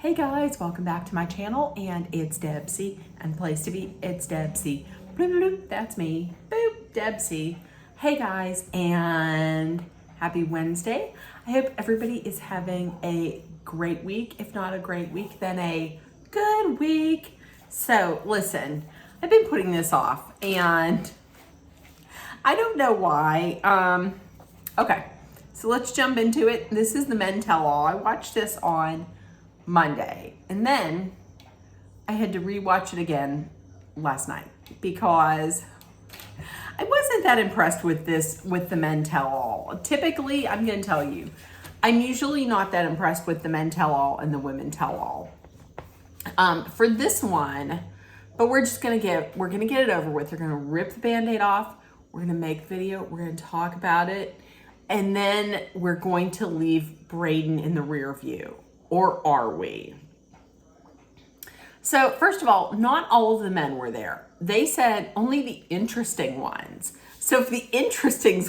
Hey guys, welcome back to my channel, and it's Debsy, and place to be, it's Debsy. Bloop, bloop, that's me. Boop, Debsy. Hey guys, and happy Wednesday. I hope everybody is having a great week. If not a great week, then a good week. So listen, I've been putting this off, and I don't know why. Okay, so let's jump into it. This is the Men Tell All. I watched this on Monday, and then I had to rewatch it again last night because I wasn't that impressed with the Men Tell All. Typically, I'm going to tell you, I'm usually not that impressed with the Men Tell All and the Women Tell All. For this one, but we're going to get it over with. We're going to rip the Band-Aid off. We're going to make video. We're going to talk about it. And then we're going to leave Braden in the rear view. Or are we? So first of all, not all of the men were there. They said only the interesting ones. So if the interesting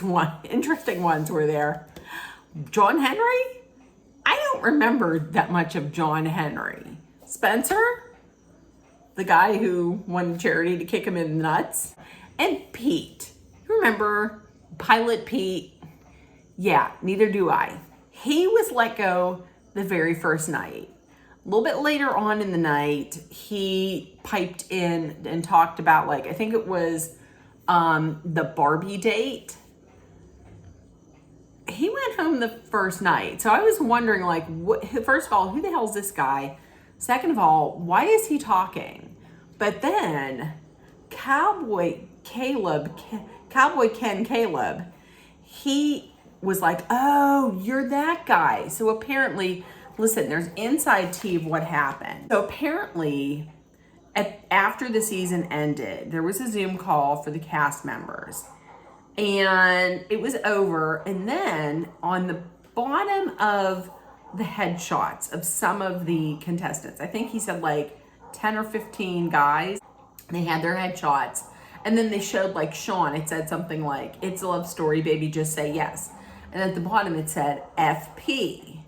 ones were there, John Henry? I don't remember that much of John Henry. Spencer? The guy who wanted Charity to kick him in the nuts? And Pete. Remember Pilot Pete? Yeah, neither do I. He was let go the very first night. A little bit later on in the night, he piped in and talked about, like, I think it was the Barbie date. He went home the first night. So I was wondering, like, first of all, who the hell is this guy? Second of all, why is he talking? But then Cowboy Ken Caleb, he was like, oh, you're that guy. So apparently, listen, there's inside tea of what happened. So apparently, after the season ended, there was a Zoom call for the cast members. And it was over. And then on the bottom of the headshots of some of the contestants, I think he said like 10 or 15 guys, they had their headshots. And then they showed, like, Sean. It said something like, it's a love story, baby, just say yes. And at the bottom it said FP.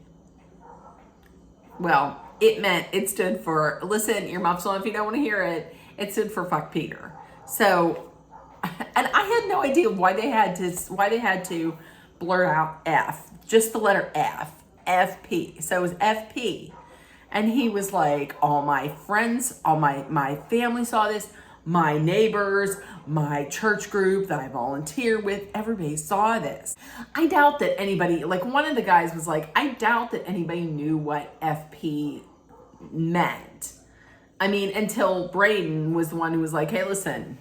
Well, it stood for, listen, earmuffs on if you don't want to hear it. It stood for fuck Peter. So, and I had no idea why they had to blur out F, just the letter F, FP. So it was FP. And he was like, all my friends, all my family saw this. My neighbors, my church group that I volunteer with, everybody saw this. I doubt that anybody, like one of the guys was like, I doubt that anybody knew what FP meant. I mean, until Braden was the one who was like, hey, listen,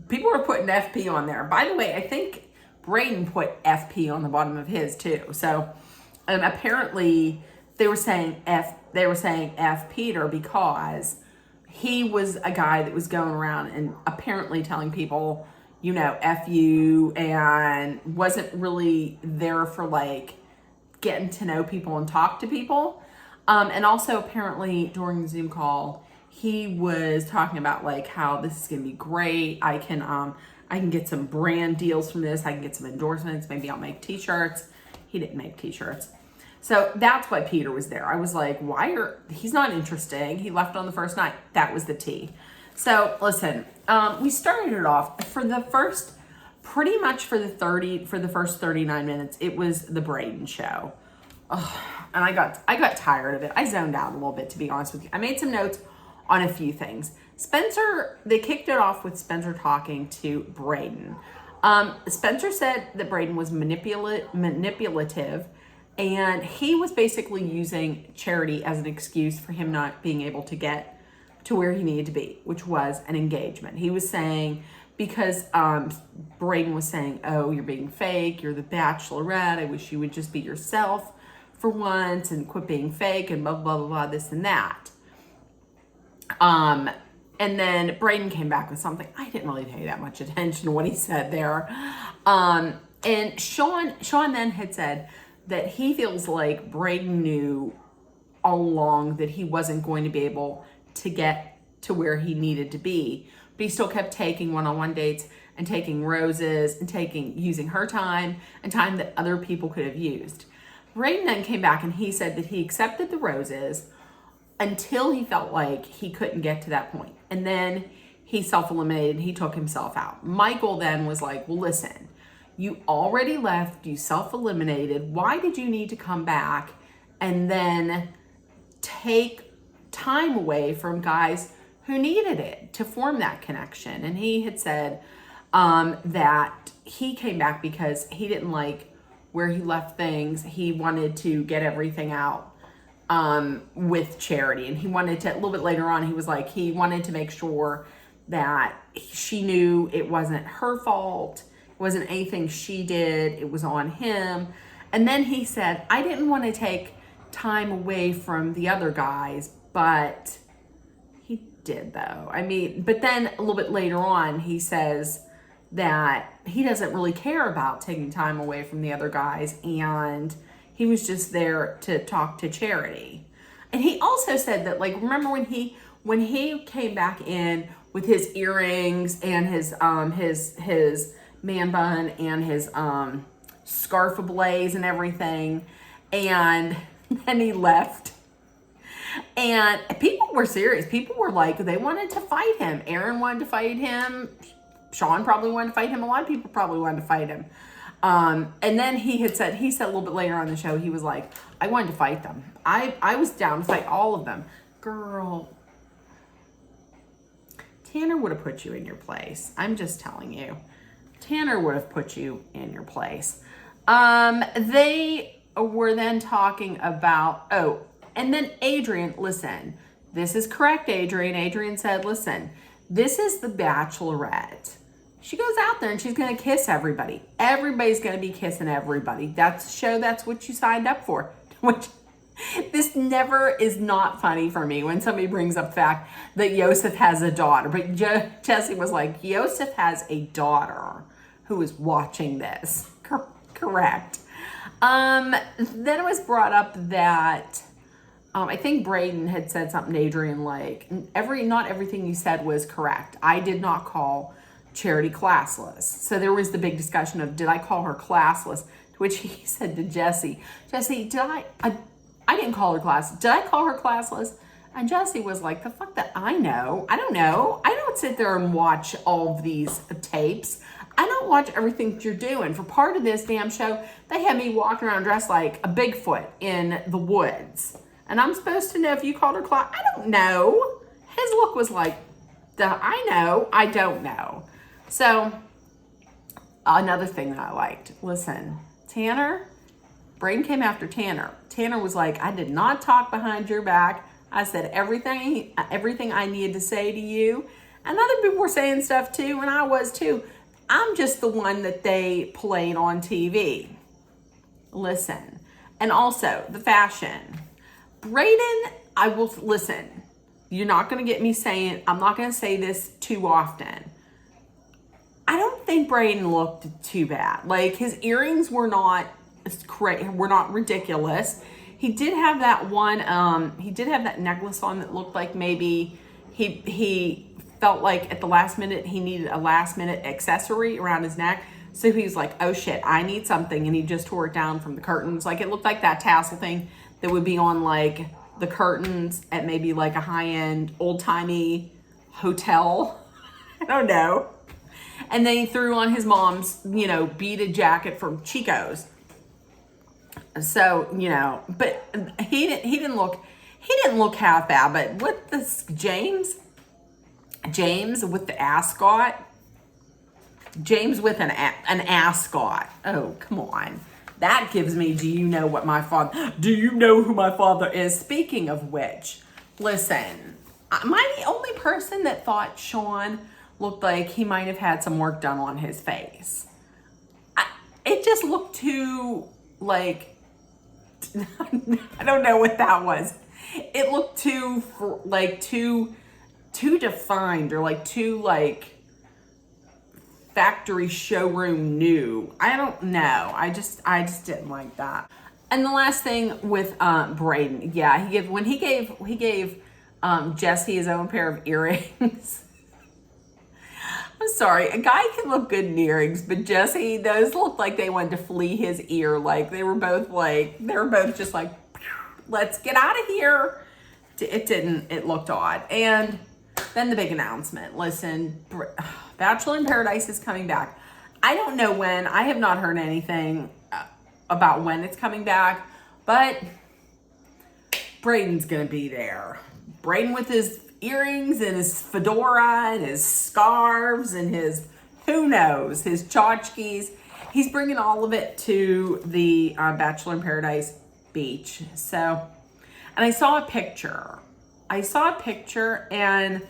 people are putting FP on there. By the way, I think Braden put FP on the bottom of his too. So apparently they were saying F Peter because he was a guy that was going around and apparently telling people, you know, F you, and wasn't really there for, like, getting to know people and talk to people. And also apparently during the Zoom call, he was talking about, like, how this is going to be great. I can get some brand deals from this. I can get some endorsements. Maybe I'll make t-shirts. He didn't make t-shirts. So that's why Peter was there. I was like, he's not interesting. He left on the first night. That was the tea. So listen, we started it off for the first 39 minutes. It was the Braden show. Oh, and I got tired of it. I zoned out a little bit, to be honest with you. I made some notes on a few things. They kicked it off with Spencer talking to Braden. Spencer said that Braden was manipulative. And he was basically using Charity as an excuse for him not being able to get to where he needed to be, which was an engagement. He was saying, because Braden was saying, oh, you're being fake, you're the Bachelorette, I wish you would just be yourself for once and quit being fake and blah, blah, blah, blah, this and that. And then Braden came back with something. I didn't really pay that much attention to what he said there. And Sean then had said that he feels like Braden knew all along that he wasn't going to be able to get to where he needed to be. But he still kept taking one-on-one dates and taking roses and using her time and time that other people could have used. Braden then came back and he said that he accepted the roses until he felt like he couldn't get to that point. And then he self-eliminated, he took himself out. Michael then was like, well, listen, you already left, you self-eliminated. Why did you need to come back and then take time away from guys who needed it to form that connection? And he had said that he came back because he didn't like where he left things. He wanted to get everything out with Charity. And he wanted to, a little bit later on, he was like, he wanted to make sure that she knew it wasn't her fault. It wasn't anything she did. It was on him. And then he said, I didn't want to take time away from the other guys, but he did though. I mean, but then a little bit later on, he says that he doesn't really care about taking time away from the other guys, and he was just there to talk to Charity. And he also said that, like, remember when he came back in with his earrings and his man bun and his scarf ablaze and everything, and then he left. And people were serious. People were like, they wanted to fight him. Aaron wanted to fight him. Sean probably wanted to fight him. A lot of people probably wanted to fight him. And then he said a little bit later on in the show, he was like, I wanted to fight them. I was down to fight all of them. Girl, Tanner would have put you in your place. I'm just telling you. Tanner would have put you in your place. They were then talking about, and then Adrian, listen, this is correct, Adrian. Adrian said, listen, this is the Bachelorette. She goes out there and she's going to kiss everybody. Everybody's going to be kissing everybody. That's the show. That's what you signed up for. Which, this never is not funny for me when somebody brings up the fact that Yosef has a daughter. But Jesse was like, Yosef has a daughter who is watching this. Correct. Then it was brought up that I think Braden had said something to Adrian like, not everything you said was correct. I did not call Charity classless. So there was the big discussion of, did I call her classless? To which he said to Jesse, did I didn't call her classless. Did I call her classless? And Jesse was like, the fuck that I know. I don't know. I don't sit there and watch all of these tapes. I don't watch everything that you're doing. For part of this damn show, they had me walking around dressed like a Bigfoot in the woods. And I'm supposed to know if you called her class. I don't know. His look was like, I know, I don't know. So, another thing that I liked. Listen, Tanner, Braden came after Tanner. Tanner was like, I did not talk behind your back. I said everything I needed to say to you. And other people were saying stuff too, and I was too. I'm just the one that they played on TV. Listen. And also, the fashion. Braden, I will, listen, you're not going to get me saying, I'm not going to say this too often. I don't think Braden looked too bad. Like, his earrings were not ridiculous. He did have that one, he did have that necklace on that looked like maybe he felt like at the last minute he needed a last minute accessory around his neck. So he was like, oh shit, I need something. And he just tore it down from the curtains. Like, it looked like that tassel thing that would be on like the curtains at maybe like a high-end old-timey hotel. I don't know. And then he threw on his mom's, beaded jacket from Chico's. So, but he didn't look half bad. But what this James with the ascot, James with an ascot. Oh, come on. That gives me, do you know who my father is? Speaking of which, listen, am I the only person that thought Sean looked like he might have had some work done on his face? It just looked too, like, I don't know what that was. It looked too defined, or like too, like, factory showroom new. I don't know. I just didn't like that. And the last thing with Braden, yeah, he gave Jesse his own pair of earrings. I'm sorry, a guy can look good in earrings, but Jesse, those looked like they wanted to flee his ear. Like they were both just like, let's get out of here. It looked odd. And then the big announcement. Listen, Bachelor in Paradise is coming back. I don't know when. I have not heard anything about when it's coming back, but Braden's gonna be there. Braden with his earrings and his fedora and his scarves and his, who knows, his tchotchkes. He's bringing all of it to the Bachelor in Paradise beach. So, and I saw a picture. And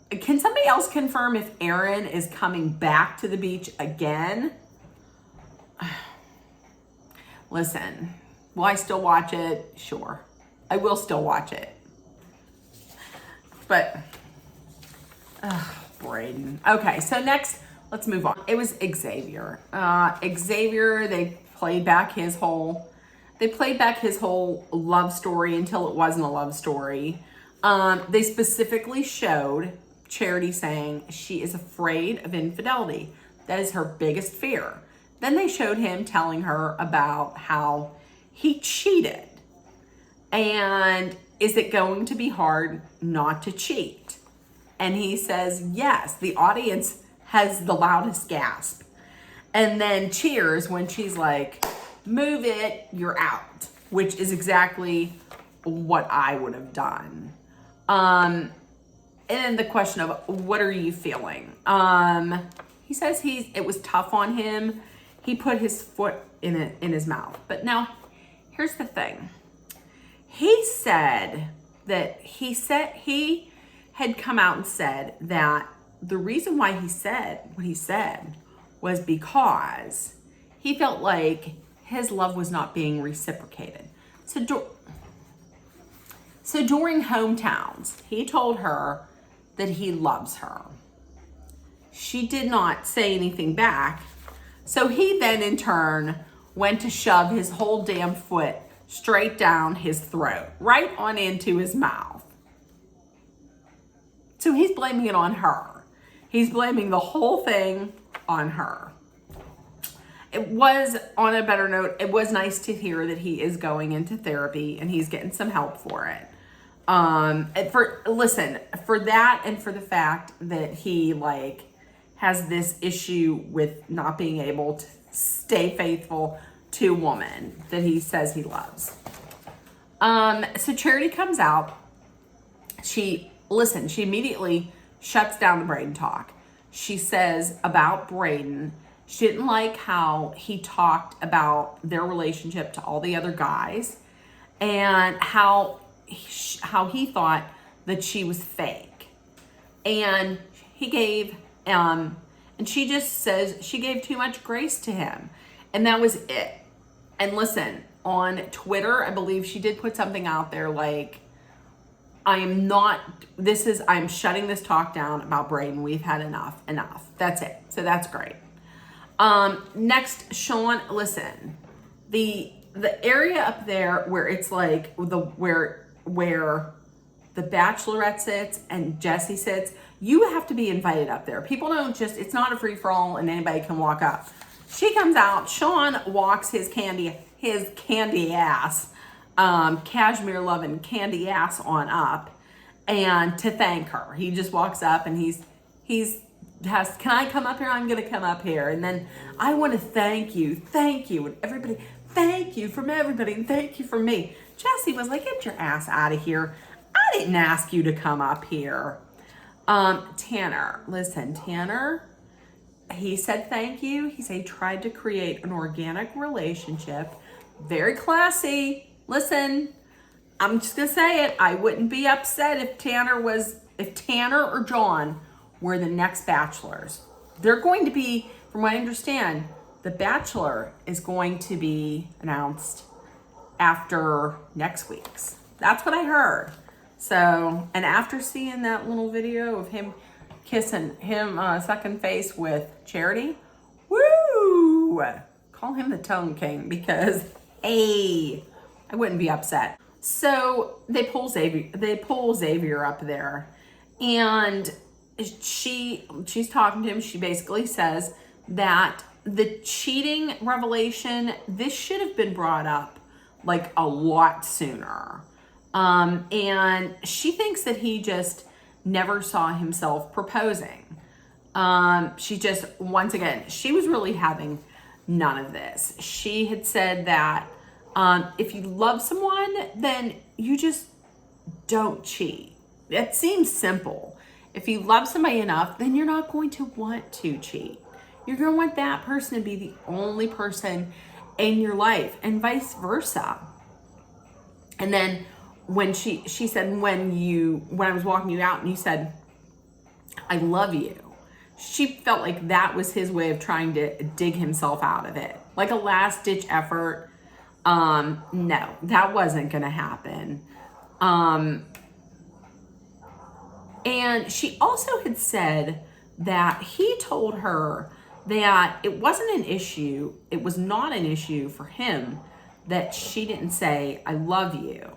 can somebody else confirm if Aaron is coming back to the beach again? Listen, will I still watch it? Sure. I will still watch it. But, Braden. Okay, so next, let's move on. It was Xavier. Xavier, they played back his whole love story until it wasn't a love story. They specifically showed Charity saying she is afraid of infidelity. That is her biggest fear. Then they showed him telling her about how he cheated. And is it going to be hard not to cheat? And he says, yes. The audience has the loudest gasp. And then cheers when she's like, move it, you're out, which is exactly what I would have done. And then the question of what are you feeling? He says it was tough on him. He put his foot in his mouth. But now, here's the thing. He said that he had come out and said that the reason why he said what he said was because he felt like his love was not being reciprocated. So during hometowns, he told her that he loves her. She did not say anything back. So he then in turn went to shove his whole damn foot straight down his throat, right on into his mouth. So he's blaming it on her. He's blaming the whole thing on her. It was, on a better note, it was nice to hear that he is going into therapy and he's getting some help for it. For that and for the fact that he has this issue with not being able to stay faithful to a woman that he says he loves. So Charity comes out. She immediately shuts down the Braden talk. She says about Braden, she didn't like how he talked about their relationship to all the other guys and how he thought that she was fake. And he gave, and she just says she gave too much grace to him. And that was it. And listen, on Twitter, I believe she did put something out there like, I'm shutting this talk down about Braden. We've had enough. That's it. So that's great. Next, Sean, listen, the area up there where it's like where the Bachelorette sits and Jesse sits, you have to be invited up there. People don't just, it's not a free for all and anybody can walk up. She comes out, Sean walks his candy ass, cashmere loving candy ass on up, and to thank her. He just walks up and can I come up here? I'm gonna come up here. And then I want to thank you. And everybody, thank you from everybody and thank you from me. Jesse was like, get your ass out of here. I didn't ask you to come up here. Tanner, listen, he said thank you. He said he tried to create an organic relationship. Very classy. Listen, I'm just gonna say it. I wouldn't be upset if Tanner or John were the next bachelors. They're going to be, from what I understand, the Bachelor is going to be announced after next week's. That's what I heard. So, and after seeing that little video of him sucking face with Charity, woo! Call him the Tone King because, hey, I wouldn't be upset. So they pull Xavier up there, and she's talking to him. She basically says that the cheating revelation, this should have been brought up like a lot sooner. And she thinks that he just never saw himself proposing. She just, once again, she was really having none of this. She had said that if you love someone, then you just don't cheat. It seems simple. If you love somebody enough, then you're not going to want to cheat. You're going to want that person to be the only person in your life, and vice versa. And then when she said, when I was walking you out and you said, I love you, she felt like that was his way of trying to dig himself out of it. Like a last ditch effort. No, that wasn't going to happen. And she also had said that he told her that it wasn't an issue, it was not an issue for him that she didn't say, I love you.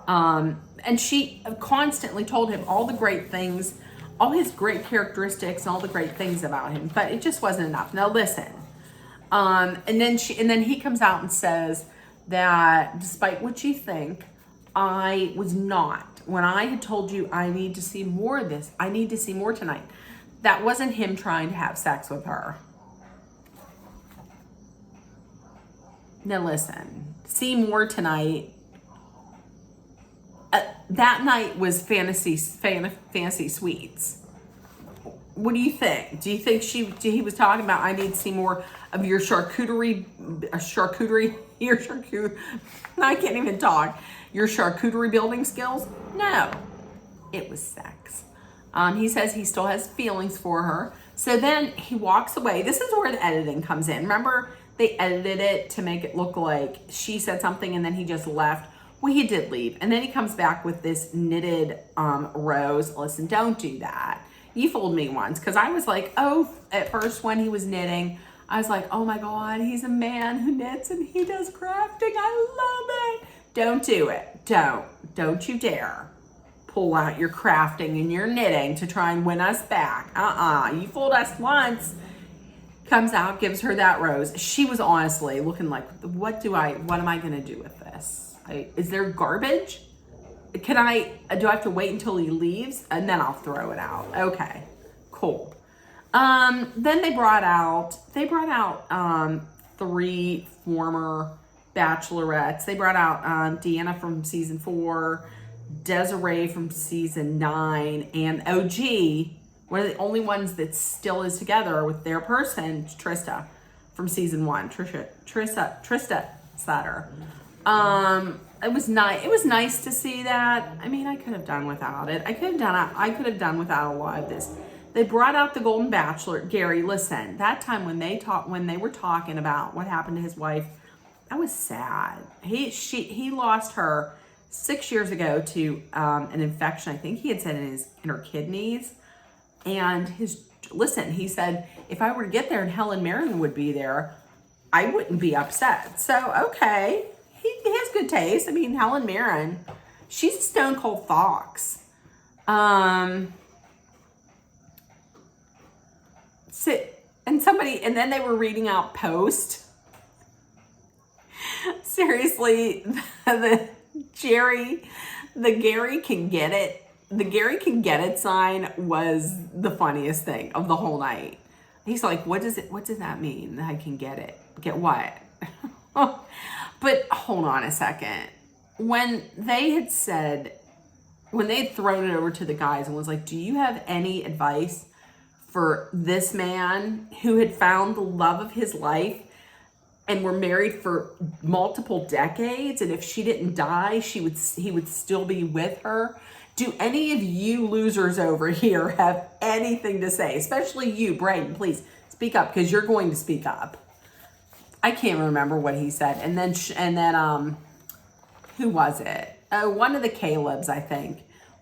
And she constantly told him all the great things, all his great characteristics, and all the great things about him, but it just wasn't enough. Now listen. And then he comes out and says that despite what you think, I was not. When I had told you I need to see more of this, I need to see more tonight, that wasn't him trying to have sex with her. Now listen, see more tonight. That night was fantasy suites. What do you think? Do you think he was talking about, I need to see more of your charcuterie, I can't even talk, your charcuterie building skills? No, it was sex. He says he still has feelings for her. So then he walks away. This is where the editing comes in. Remember, they edited it to make it look like she said something and then he just left. Well, he did leave. And then he comes back with this knitted rose. Listen, don't do that. You fooled me once, because I was like, oh, at first when he was knitting, I was like, oh my God, he's a man who knits and he does crafting. I love it. Don't do it. Don't you dare pull out your crafting and your knitting to try and win us back. You fooled us once. Comes out, gives her that rose. She was honestly looking like, what am I going to do with this? Is there garbage? Do I have to wait until he leaves and then I'll throw it out? Okay, cool. Then they brought out 3 former bachelorettes. They brought out Deanna from season 4, Desiree from season 9, and OG, one of the only ones that still is together with their person, Trista from season 1. Trista Sutter. It was nice. It was nice to see that. I mean, I could have done without it. I could have done without a lot of this. They brought out the Golden Bachelor. Gary, listen, that time when they were talking about what happened to his wife, I was sad. He lost her 6 years ago to an infection. I think he had said in her kidneys. And he said, if I were to get there and Helen Mirren would be there, I wouldn't be upset. So, okay. He has good taste. I mean, Helen Mirren, she's a stone cold fox. And then they were reading out Post. Seriously, the Gary can get it. The Gary can get it sign was the funniest thing of the whole night. He's like, what does that mean? I can get it. Get what? But hold on a second. When they had thrown it over to the guys and was like, do you have any advice for this man who had found the love of his life and were married for multiple decades, and if she didn't die, he would still be with her? Do any of you losers over here have anything to say? Especially you, Brayden, please speak up, because you're going to speak up. I can't remember what he said. And then who was it? Oh, one of the Calebs, I think,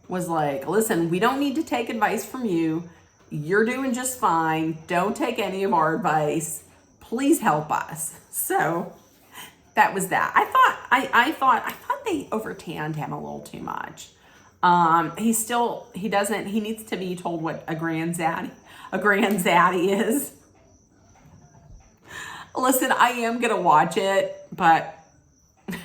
was like, listen, we don't need to take advice from you. You're doing just fine. Don't take any of our advice. Please help us. So that was that. I thought they overtanned him a little too much. He needs to be told what a granddaddy is. Listen, I am going to watch it, but and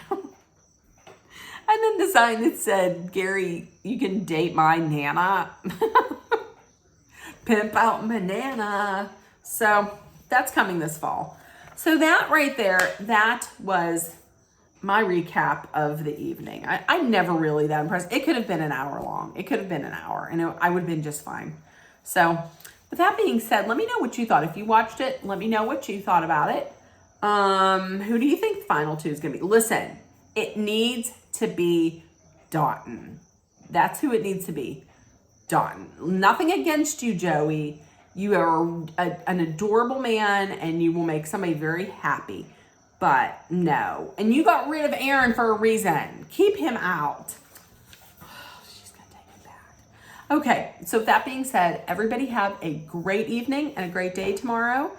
then the sign that said, Gary, you can date my Nana. Pimp out my Nana. So that's coming this fall. So that right there, that was my recap of the evening. I'm never really that impressed. It could have been an hour long. It could have been an hour and I would have been just fine. So with that being said, let me know what you thought. If you watched it, let me know what you thought about it. Who do you think the final two is going to be? Listen, it needs to be Dotun. That's who it needs to be. Dotun. Nothing against you, Joey. You are an adorable man and you will make somebody very happy. But no. And you got rid of Aaron for a reason. Keep him out. She's going to take him back. Okay, so with that being said, everybody have a great evening and a great day tomorrow.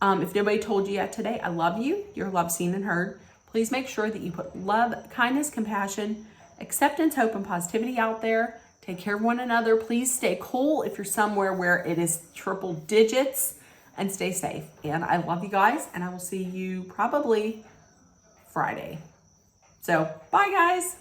If nobody told you yet today, I love you. You're loved, seen, and heard. Please make sure that you put love, kindness, compassion, acceptance, hope, and positivity out there. Take care of one another. Please stay cool if you're somewhere where it is triple digits, and stay safe. And I love you guys, and I will see you probably Friday. So bye, guys.